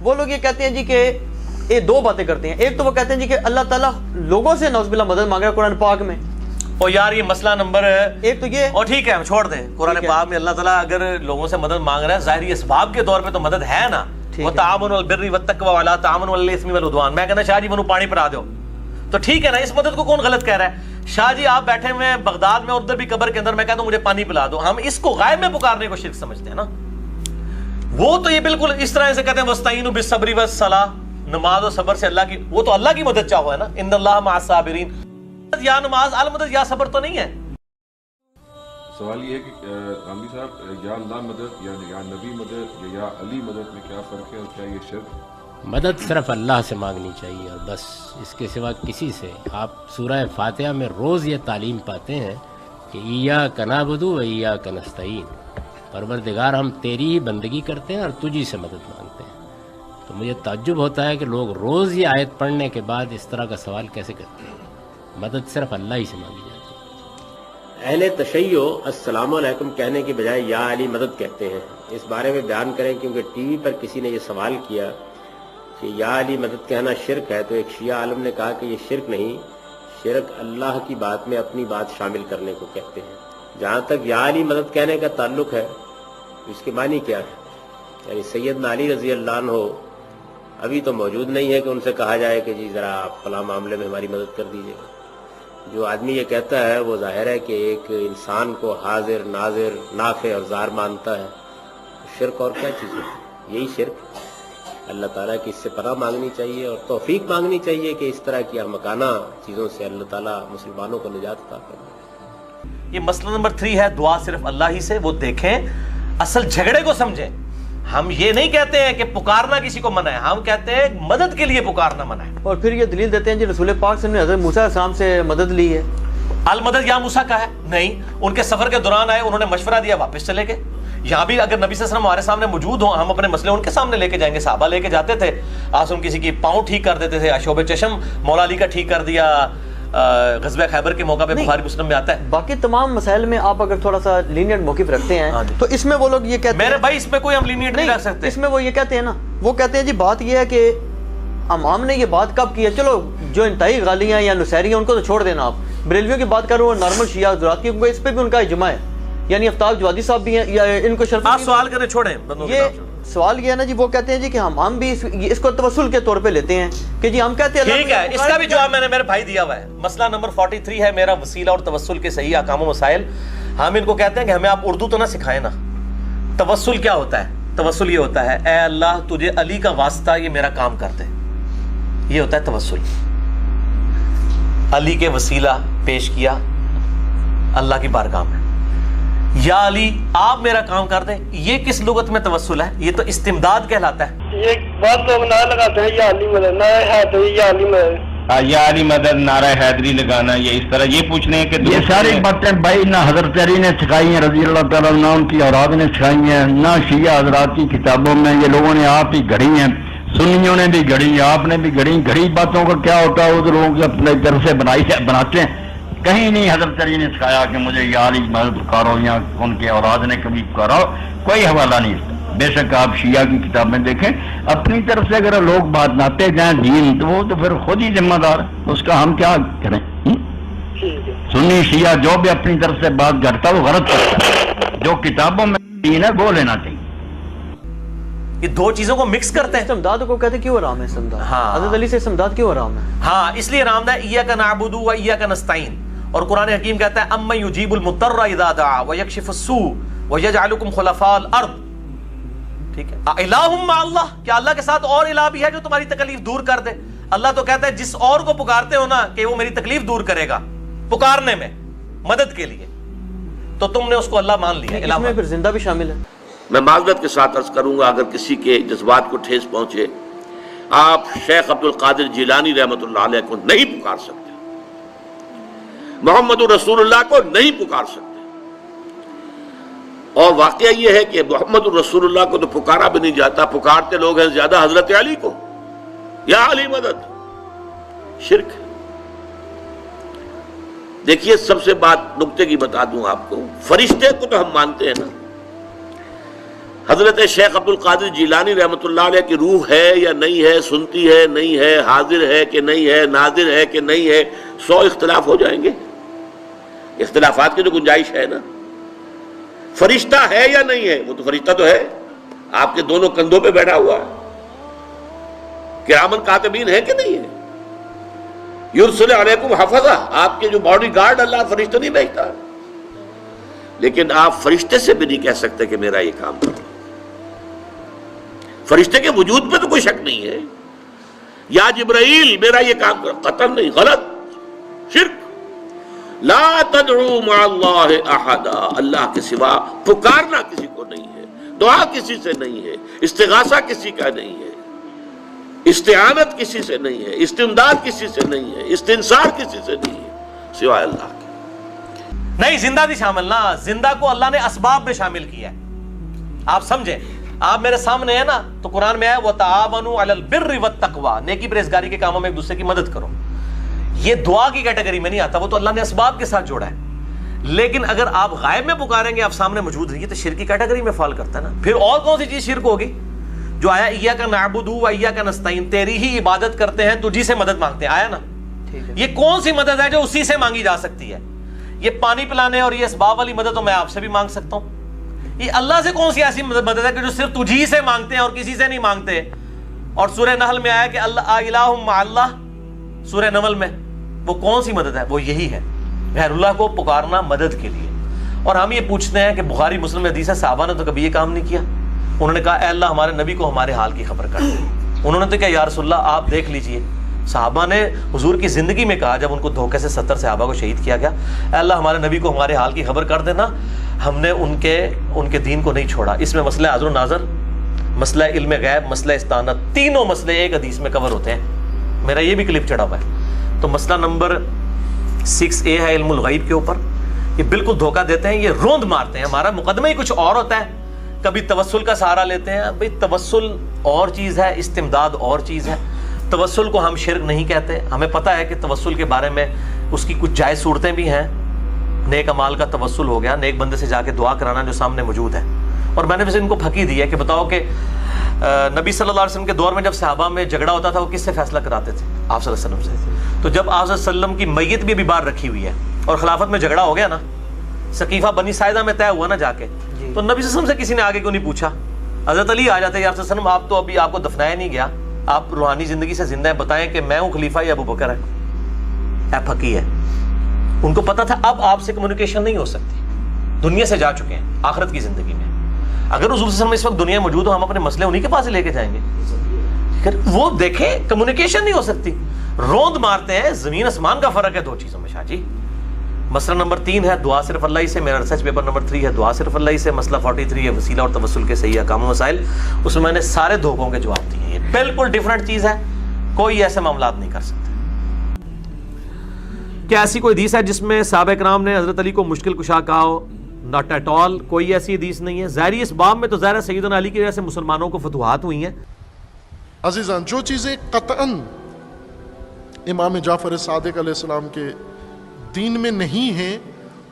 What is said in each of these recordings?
وہ لوگ یہ کہتے ہیں جی کہ یہ دو باتیں کرتے ہیں. ایک تو وہ کہتے ہیں جی کہ اللہ تعالیٰ لوگوں سے نعوذ باللہ مدد مانگ رہا ہے قرآن پاک میں. اور یار یہ مسئلہ نمبر ایک تو یہ، اور ٹھیک ہے ہم چھوڑ دیں. قرآن پاک میں اللہ تعالیٰ اگر لوگوں سے مدد مانگ رہا ہے ظاہری اسباب کے طور پہ تو مدد ہے نا. وَتَعَاوَنُوا عَلَى الْبِرِّ وَالتَّقْوَىٰ وَلَا تَعَاوَنُوا عَلَى الْإِثْمِ وَالْعُدْوَانِ. میں کہنا شاہ جی منو پانی پڑا دو تو ٹھیک ہے نا. اس مدد کو کون غلط کہہ رہا ہے؟ شاہ جی آپ بیٹھے ہوئے ہیں بغداد میں اور ادھر بھی قبر کے اندر، میں کہتا ہوں مجھے پانی پلا دو. ہم اس کو غائب میں پکارنے کو شرک سمجھتے ہیں نا. وہ تو یہ بالکل اس طرح سے کہتے ہیں وَاسْتَعِینُوا بِالصَّبْرِ وَالصَّلَاةِ، نماز و صبر سے اللہ کی، وہ تو اللہ کی مدد چاہو ہے نا. ان اللہ مع الصابرین. یا نماز المدد یا صبر تو نہیں ہے. سوال یہ ہے کہ عامری صاحب، یا اللہ مدد یا نبی مدد یا علی مدد میں کیا فرق ہے اور کیا یہ شرک؟ مدد صرف اللہ سے مانگنی چاہیے اور بس، اس کے سوا کسی سے. آپ سورہ فاتحہ میں روز یہ تعلیم پاتے ہیں کہ ایاک نعبد و ایاک نستعین، پروردگار ہم تیری ہی بندگی کرتے ہیں اور تجھی سے مدد مانگتے ہیں. تو مجھے تعجب ہوتا ہے کہ لوگ روز یہ آیت پڑھنے کے بعد اس طرح کا سوال کیسے کرتے ہیں. مدد صرف اللہ ہی سے مانگی جاتی ہے. اہل تشیع السلام علیکم کہنے کی بجائے یا علی مدد کہتے ہیں. اس بارے میں بیان کریں، کیونکہ ٹی وی پر کسی نے یہ سوال کیا کہ یا علی مدد کہنا شرک ہے، تو ایک شیعہ عالم نے کہا کہ یہ شرک نہیں، شرک اللہ کی بات میں اپنی بات شامل کرنے کو کہتے ہیں. جہاں تک یا علی مدد کہنے کا تعلق ہے، اس کے معنی کیا ہے؟ یعنی سیدنا علی رضی اللہ عنہ ابھی تو موجود نہیں ہے کہ ان سے کہا جائے کہ جی ذرا آپ فلاں معاملے میں ہماری مدد کر دیجیے. جو آدمی یہ کہتا ہے وہ ظاہر ہے کہ ایک انسان کو حاضر ناظر نافع اور ضار مانتا ہے. شرک اور کیا چیز ہے؟ یہی شرک. اللہ تعالیٰ کی اس سے پناہ مانگنی چاہیے اور توفیق مانگنی چاہیے کہ اس طرح کی احمقانہ چیزوں سے اللہ تعالیٰ مسلمانوں کو نجات عطا کرے. یہ مسئلہ نمبر 3 ہے، دعا صرف اللہ ہی سے. وہ دیکھیں اصل جھگڑے کو سمجھیں. ہم یہ نہیں کہتے ہیں کہ پکارنا کسی کو منع ہے، ہم کہتے ہیں مدد کے لیے پکارنا منع ہے. اور پھر یہ دلیل دیتے ہیں جی رسول پاک صلی اللہ علیہ وسلم نے حضرت موسیٰ علیہ السلام سے مدد لی ہے. المدد یا موسیٰ کا ہے نہیں، ان کے سفر کے دوران آئے، انہوں نے مشورہ دیا، واپس چلے گئے. یہاں بھی اگر نبی صلی اللہ علیہ وسلم ہمارے سامنے موجود ہوں، ہم اپنے مسئلے ان کے سامنے لے کے جائیں گے. صحابہ لے کے جاتے تھے، آسم کسی کی پاؤں ٹھیک کر دیتے تھے، شعب چشم مولا علی کا ٹھیک کر دیا غزوہ خیبر کے موقع پہ، بخاری مسلم میں آتا ہے. باقی تمام مسائل میں آپ اگر تھوڑا سا لینئرڈ موقف رکھتے ہیں تو اس میں وہ لوگ یہ کہتے ہیں، میرے بھائی اس میں کوئی ہم لینئرڈ نہیں رکھ سکتے. اس میں وہ یہ کہتے ہیں نا، وہ کہتے ہیں جی بات یہ ہے کہ امام نے یہ بات کب کی ہے. چلو جو انتہائی غالیاں یا نصیری ہیں ان کو تو چھوڑ دینا. آپ بریلویوں کی بات کر رہے ہو، نارمل شیعہ حضرات کی، کیونکہ اس پہ بھی ان کا اجماع ہے. یعنی آفتاب جوادی صاحب بھی ہیں، یا ان کو شرف آپ سوال کریں چھوڑیں. یہ سوال یہ ہے نا جی، وہ کہتے ہیں جی کہ ہم بھی اس کو توسل کے طور پہ لیتے ہیں کہ جی ہم کہتے ہیں ٹھیک ہے. اس کا بھی جواب میں نے میرے بھائی دیا ہوا ہے. مسئلہ نمبر 43 ہے میرا، وسیلہ اور توسل کے صحیح احکام و مسائل. ہم ان کو کہتے ہیں کہ ہمیں آپ اردو تو نہ سکھائیں نا. توسل کیا ہوتا ہے؟ توسل یہ ہوتا ہے اے اللہ تجھے علی کا واسطہ یہ میرا کام کر دے. یہ ہوتا ہے توسل. علی کے وسیلہ پیش کیا اللہ کی بارگاہ میں، یا علی آپ میرا کام کر دیں. یہ کس لغت میں توسل ہے؟ یہ تو استمداد کہلاتا ہے. یہ بات لوگ نہ لگاتے ہیں یا علی مدد، نہ ہے تو یا علی مدد، یا علی مدد، نعرہ حیدری لگانا، یہ اس طرح یہ پوچھنے ہیں کہ یہ ساری باتیں بھائی نہ حضرت علی نے سکھائی ہیں رضی اللہ تعالیٰ عنہ، ان کی اولاد نے سکھائی ہیں، نہ شیعہ حضرات کی کتابوں میں. یہ لوگوں نے آپ ہی گھڑی ہیں، سنیوں نے بھی گھڑی، آپ نے بھی گھڑی. گھڑی باتوں کا کیا ہوتا ہے؟ وہ تو لوگوں کے اپنے طرف سے بناتے ہیں. کہیں نہیں حضرت علی نے سکھایا کہ مجھے یا علی مدد پکارو، یا ان کے اولاد نے کبھی پکارا. کوئی حوالہ نہیں اس کا. بے شک آپ شیعہ کی کتابیں دیکھیں، اپنی طرف سے اگر لوگ بات لاتے جائیں دین، تو وہ تو پھر خود ہی ذمہ دار ہے. اس کا ہم کیا کریں؟ سنی شیعہ جو بھی اپنی طرف سے بات کرتا وہ غلط کرتا ہے. جو کتابوں میں دین ہے وہ لینا چاہیے. یہ دو چیزوں کو مکس کرتے ہیں. استمداد کو کہتے ہیں کیوں حرام ہے استمداد؟ حضرت علی سے استمداد کیوں حرام ہے؟ ہاں اس لیے حرام ہے ایاک نعبد و ایاک نستعین. اور قرآن حکیم کہتا ہے امن یجیب المضطر اذا دعا ویکشف السوء ویجعلکم خلفاء الارض. ٹھیک ہے، الہ مع اللہ، کیا اللہ کے ساتھ اور الہ بھی ہے جو تمہاری تکلیف دور کر دے؟ اللہ تو کہتا ہے جس اور کو پکارتے ہو نا کہ وہ میری تکلیف دور کرے گا پکارنے میں مدد کے لیے، تو تم نے اس کو اللہ مان لیا. اس میں پھر زندہ بھی شامل ہے. میں معذرت کے ساتھ عرض کروں گا اگر کسی کے جذبات کو ٹھیس پہنچے، آپ شیخ عبد القادر جیلانی رحمۃ اللہ علیہ کو نہیں پکار سکتے، محمد رسول اللہ کو نہیں پکار سکتے. اور واقعہ یہ ہے کہ محمد رسول اللہ کو تو پکارا بھی نہیں جاتا. پکارتے لوگ ہیں زیادہ حضرت علی کو، یا علی مدد. شرک. دیکھیے سب سے بات نکتے کی بتا دوں آپ کو، فرشتے کو تو ہم مانتے ہیں نا، حضرت شیخ عبد القادر جیلانی رحمۃ اللہ علیہ کی روح ہے یا نہیں ہے، سنتی ہے نہیں ہے، حاضر ہے کہ نہیں ہے، ناظر ہے کہ نہیں ہے، 100 اختلاف ہو جائیں گے. اختلافات کی تو گنجائش ہے نا. فرشتہ ہے یا نہیں ہے؟ وہ تو فرشتہ تو ہے، آپ کے دونوں کندھوں پہ بیٹھا ہوا ہے. کرامن کاتبین ہے کہ نہیں ہے؟ یرسل علیکم حفظہ، آپ کے جو باڈی گارڈ اللہ فرشتہ نہیں بھیجتا. لیکن آپ فرشتے سے بھی نہیں کہہ سکتے کہ میرا یہ کام کرو. فرشتے کے وجود پہ تو کوئی شک نہیں ہے. یا جبرائیل میرا یہ کام کرو، قطعاً نہیں، غلط، شرک. لا تدعو مع اللہ احدا، اللہ کے سوا پکارنا کسی کو نہیں ہے، دعا کسی سے نہیں ہے، استغاثہ کسی کا نہیں ہے، استعانت کسی سے نہیں ہے، استمداد کسی سے نہیں ہے، استنصار کسی سے نہیں ہے سوائے اللہ کے. نہیں، زندہ بھی شامل نہ، زندہ کو اللہ نے اسباب میں شامل کیا ہے. آپ سمجھیں، آپ میرے سامنے ہیں نا، تو قرآن میں ہے وَتَعَاوَنُوا عَلَى الْبِرِّ وَالتَّقْوَى، نیکی پرہیزگاری کے کاموں میں ایک دوسرے کی مدد کرو. یہ دعا کی کیٹیگری میں نہیں آتا، وہ تو اللہ نے اسباب کے ساتھ جوڑا ہے. لیکن اگر آپ غائب میں پکاریں گے، آپ سامنے موجود رہیے، تو شرک کی کیٹیگری میں فال کرتا ہے نا. پھر اور کون سی چیز شرک ہوگی؟ جو آیا ایاک نعبد و ایاک نستعین، تیری ہی عبادت کرتے ہیں، تجھی سے مدد مانگتے ہیں، آیا نا. یہ کون سی مدد ہے جو اسی سے مانگی جا سکتی ہے؟ یہ پانی پلانے اور یہ اسباب والی مدد تو میں آپ سے بھی مانگ سکتا ہوں. یہ اللہ سے کون سی ایسی مدد ہے کہ جو صرف تجھی سے مانگتے ہیں اور کسی سے نہیں مانگتے؟ اور سورہ نحل میں آیا کہ اللہ الہ مع اللہ، سورہ نحل میں وہ کون سی مدد ہے؟ وہ یہی ہے، غیر اللہ کو پکارنا مدد کے لیے. اور ہم یہ پوچھتے ہیں کہ بخاری مسلم میں حدیث ہے، صحابہ نے تو کبھی یہ کام نہیں کیا. انہوں نے کہا اے اللہ ہمارے نبی کو ہمارے حال کی خبر کر دے. انہوں نے تو کہا یا رسول اللہ آپ دیکھ لیجئے. صحابہ نے حضور کی زندگی میں کہا، جب ان کو دھوکے سے 70 صحابہ کو شہید کیا گیا، اے اللہ ہمارے نبی کو ہمارے حال کی خبر کر دینا، ہم نے ان کے دین کو نہیں چھوڑا. اس میں مسئلہ حاضر و ناظر، مسئلہ علم غیب، مسئلہ استعانت، تینوں مسئلے ایک حدیث میں کور ہوتے ہیں. میرا یہ بھی کلپ چڑھا ہوا ہے. تو مسئلہ نمبر 6A ہے علم الغیب کے اوپر. یہ بالکل دھوکہ دیتے ہیں، یہ روند مارتے ہیں. ہمارا مقدمہ ہی کچھ اور ہوتا ہے. کبھی توسل کا سہارا لیتے ہیں. بھئی توسل اور چیز ہے، استمداد اور چیز ہے. توسل کو ہم شرک نہیں کہتے. ہمیں پتہ ہے کہ توسل کے بارے میں اس کی کچھ جائز صورتیں بھی ہیں. نیک امال کا توسل ہو گیا، نیک بندے سے جا کے دعا کرانا جو سامنے موجود ہے. اور میں نے ویسے ان کو پھکی دی ہے کہ بتاؤ کہ نبی صلی اللہ علیہ وسلم کے دور میں جب صحابہ میں جھگڑا ہوتا تھا وہ کس سے فیصلہ کراتے تھے؟ آپ صلی اللہ علیہ وسلم سے. تو جب آپ صلی اللہ علیہ وسلم کی میت بھی ابھی باہر رکھی ہوئی ہے اور خلافت میں جھگڑا ہو گیا نا، ثقیفہ بنی ساعدہ میں طے ہوا نا جا کے، تو نبی صلی اللہ علیہ وسلم سے کسی نے آگے کیوں نہیں پوچھا؟ حضرت علی آ جاتے، یا رسول اللہ، آپ تو ابھی آپ کو دفنایا نہیں گیا، آپ روحانی زندگی سے زندہ ہیں، بتائیں کہ میں ہوں خلیفہ یا ابو بکر ہے؟ اے پھکی ہے. ان کو پتا تھا اب آپ سے کمیونیکیشن نہیں ہو سکتی، دنیا سے جا چکے ہیں آخرت کی زندگی میں. اگر حضور صلی اللہ علیہ وسلم اس وقت دنیا میں موجود ہو، ہم اپنے مسئلے انہی کے پاس لے کے جائیں گے. وہ دیکھیں کمیونیکیشن نہیں ہو سکتی، روند مارتے ہیں. زمین آسمان کا فرق ہے دو چیزوں میں. شاہ جی مسئلہ نمبر 3 ہے دعا صرف اللہ ہی سے. میرا ریسرچ پیپر نمبر 3 ہے دعا صرف اللہ ہی سے. مسئلہ 43 ہے وسیلہ اور توسل کے صحیح احکام و مسائل. اس میں میں نے سارے دھوکوں کے جواب دیے ہیں. یہ بالکل ڈیفرنٹ چیز ہے، کوئی ایسے معاملات نہیں کر سکتے. کیا ایسی کوئی حدیث ہے جس میں صحابہ کرام نے حضرت علی کو مشکل کشا کہا ہو؟ ناٹ ایٹ آل، کوئی ایسی حدیث نہیں ہے. ظاہری اس باب میں تو ظاہر سیدنا علی کی وجہ سے مسلمانوں کو فتوحات ہوئی ہیں. عزیزان، جو چیزیں قطعاً امام جعفر صادق علیہ السلام کے دین میں نہیں ہیں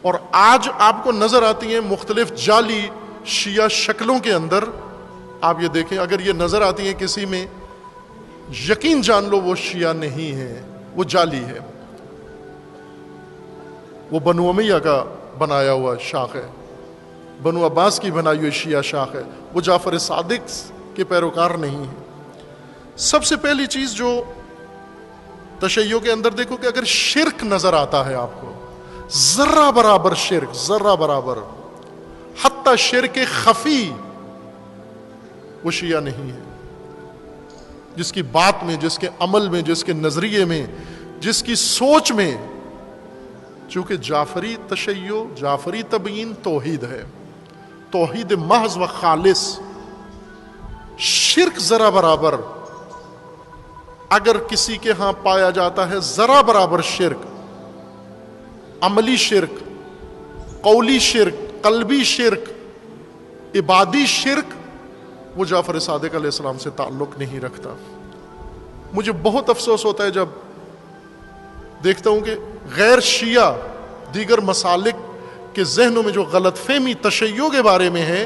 اور آج آپ کو نظر آتی ہیں مختلف جعلی شیعہ شکلوں کے اندر، آپ یہ دیکھیں، اگر یہ نظر آتی ہیں کسی میں، یقین جان لو وہ شیعہ نہیں ہے، وہ جعلی ہے. وہ بنو امیہ کا بنایا ہوا شاخ ہے، بنو عباس کی بنائی ہوئی شیعہ شاخ ہے، وہ جعفر صادق کے پیروکار نہیں ہے. سب سے پہلی چیز جو تشیع کے اندر دیکھو کہ اگر شرک نظر آتا ہے آپ کو، ذرہ برابر شرک، ذرہ برابر، حتی شرک خفی، وہ شیعہ نہیں ہے. جس کی بات میں، جس کے عمل میں، جس کے نظریے میں، جس کی سوچ میں، چونکہ جعفری تشیع، جعفری تبیین توحید ہے، توحید محض و خالص. شرک ذرہ برابر اگر کسی کے ہاں پایا جاتا ہے، ذرہ برابر شرک، عملی شرک، قولی شرک، قلبی شرک، عبادی شرک، وہ جعفر صادق علیہ السلام سے تعلق نہیں رکھتا. مجھے بہت افسوس ہوتا ہے جب دیکھتا ہوں کہ غیر شیعہ دیگر مسالک کے ذہنوں میں جو غلط فہمی تشیع کے بارے میں ہے،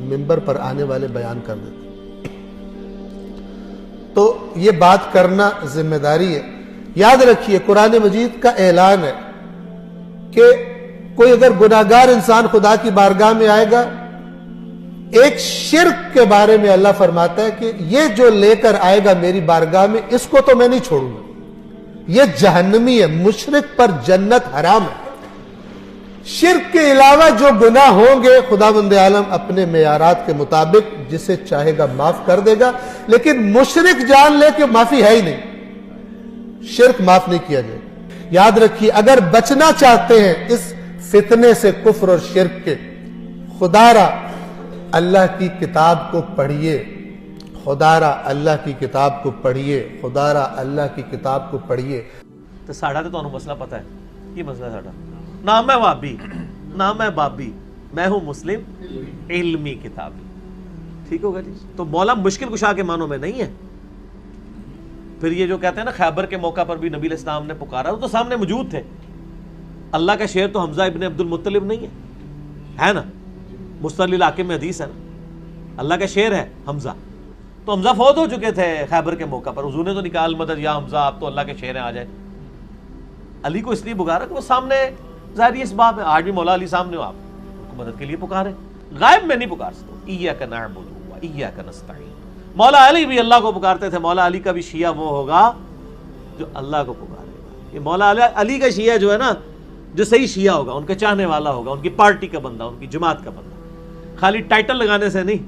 منبر پر آنے والے بیان کر دیتے. تو یہ بات کرنا ذمہ داری ہے. یاد رکھیے قرآن مجید کا اعلان ہے کہ کوئی اگر گناہگار انسان خدا کی بارگاہ میں آئے گا، ایک شرک کے بارے میں اللہ فرماتا ہے کہ یہ جو لے کر آئے گا میری بارگاہ میں، اس کو تو میں نہیں چھوڑوں گا، یہ جہنمی ہے، مشرک پر جنت حرام ہے. شرک کے علاوہ جو گناہ ہوں گے خداوند عالم اپنے معیارات کے مطابق جسے چاہے گا معاف کر دے گا، لیکن مشرک جان لے کہ معافی ہے ہی نہیں، شرک معاف نہیں کیا جائے. یاد رکھیے اگر بچنا چاہتے ہیں اس فتنے سے، کفر اور شرک کے، خدا را اللہ کی کتاب کو پڑھیے، خدا را اللہ کی کتاب کو پڑھیے، خدا را اللہ کی کتاب کو پڑھیے. تو ساڑھا تو انہوں مسئلہ پتہ ہے، یہ مسئلہ ساڑھا نہ میں وابی نہ میں بابی، میں ہوں مسلم علمی کتابی. ٹھیک ہوگا جی. تو مولا مشکل کشا کے معنوں میں نہیں ہے. پھر یہ جو کہتے ہیں نا خیبر کے موقع پر بھی نبی علیہ السلام نے پکارا، وہ تو سامنے موجود تھے. اللہ کا شعر تو حمزہ ابن عبد المطلب نہیں ہے نا، مستدل الحاکم میں حدیث ہے نا، اللہ کا شعر ہے حمزہ. تو حمزہ فوت ہو چکے تھے خیبر کے موقع پر، حضور نے تو نکال مدد یا حمزہ آپ تو اللہ کے شعر ہیں آ جائے. علی کو اس لیے پکارا کہ وہ سامنے ظاہری اسباب ہے. آج بھی مولا علی سامنے ہو، آپ ان کو مدد کے لیے پکارے، غائب میں نہیں پکار سکتے. ایاک نعبد و ایاک نستعین. مولا علی بھی اللہ کو پکارتے تھے. مولا علی کا بھی شیعہ وہ ہوگا جو اللہ کو پکارے گا. یہ مولا علی کا شیعہ جو ہے نا، جو صحیح شیعہ ہوگا، ان کے چاہنے والا ہوگا، ان کی پارٹی کا بندہ، ان کی جماعت کا بندہ. خالی ٹائٹل لگانے سے نہیں.